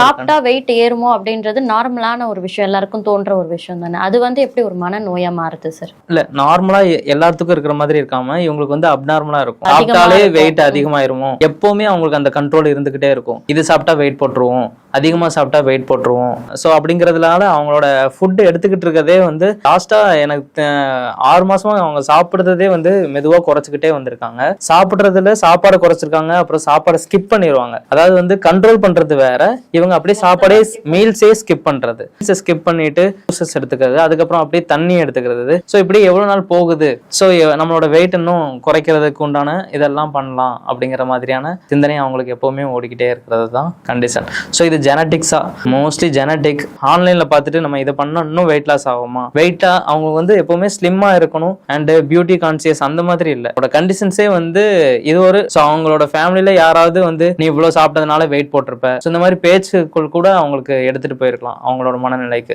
சாப்பிட்டா வெயிட் ஏறுமோ அப்படின்றது நார்மலான ஒரு விஷயம், எல்லாருக்கும் தோன்ற ஒரு விஷயம் தானே. அது எப்படி ஒரு மனநோயா மாறுது சார்? இல்ல நார்மலா எல்லாத்துக்கும் இருக்கிற மாதிரி இருக்காம இவங்களுக்கு அப்நார்மலா இருக்கும். அதிகமா சாப்பிட்டாலே இருக்கும். வெயிட் அதிகமாயிருமோ, எப்பவுமே அவங்களுக்கு அந்த கண்ட்ரோல் இருந்துகிட்டே இருக்கும். இது சாப்பிட்டா வெயிட் போட்டுருவோம், அதிகமா சாப்பிட்டா வெயிட் போட்டுருவோம். ஸோ அப்படிங்கறதுனால அவங்களோட ஃபுட் எடுத்துக்கிட்டு இருக்கதே லாஸ்டா எனக்கு 6 மாசமா அவங்க சாப்பிடுறதே மெதுவா குறைச்சிக்கிட்டே வந்திருக்காங்க. சாப்பிடுறதுல சாப்பாடு குறைச்சிருக்காங்க, அப்புறம் சாப்பாடை ஸ்கிப் பண்ணிடுவாங்க. அதாவது கண்ட்ரோல் பண்றது வேற, இவங்க அப்படியே சாப்பாடே மீல்ஸே ஸ்கிப் பண்றது. ஸ்கிப் பண்ணிட்டு ஜூஸஸ் எடுத்துக்கிறது, அதுக்கப்புறம் அப்படியே தண்ணி எடுத்துக்கிறது. ஸோ இப்படி எவ்வளவு நாள் போகுது, ஸோ நம்மளோட வெயிட் இன்னும் குறைக்கிறதுக்கு உண்டான இதெல்லாம் பண்ணலாம் அப்படிங்கிற மாதிரியான சிந்தனை அவங்களுக்கு எப்பவுமே ஓடிக்கிட்டே இருக்கிறது தான் கண்டிஷன். ஸோ இது ஜெனட்டிக்ஸா, மோஸ்ட்லி ஜெனட்டிக். ஆன்லைன்ல பார்த்துட்டு நம்ம இதை பண்ணா இன்னும் வெயிட் லாஸ் ஆகுமா, வெயிட்டா அவங்க எப்பவுமே ஸ்லிம்மா இருக்கணும் அண்ட் பியூட்டி கான்சியஸ் அந்த மாதிரி இல்லை. அவங்களோட கண்டிஷன்ஸே இது ஒரு அவங்களோட ஃபேமிலியில யாராவது நீ இவ்வளவு சாப்பிட்டதுனால வெயிட் போட்டிருப்ப, இந்த மாதிரி பேச்சுக்கள் கூட அவங்களுக்கு எடுத்துட்டு போயிருக்கலாம் அவங்களோட மனநிலைக்கு.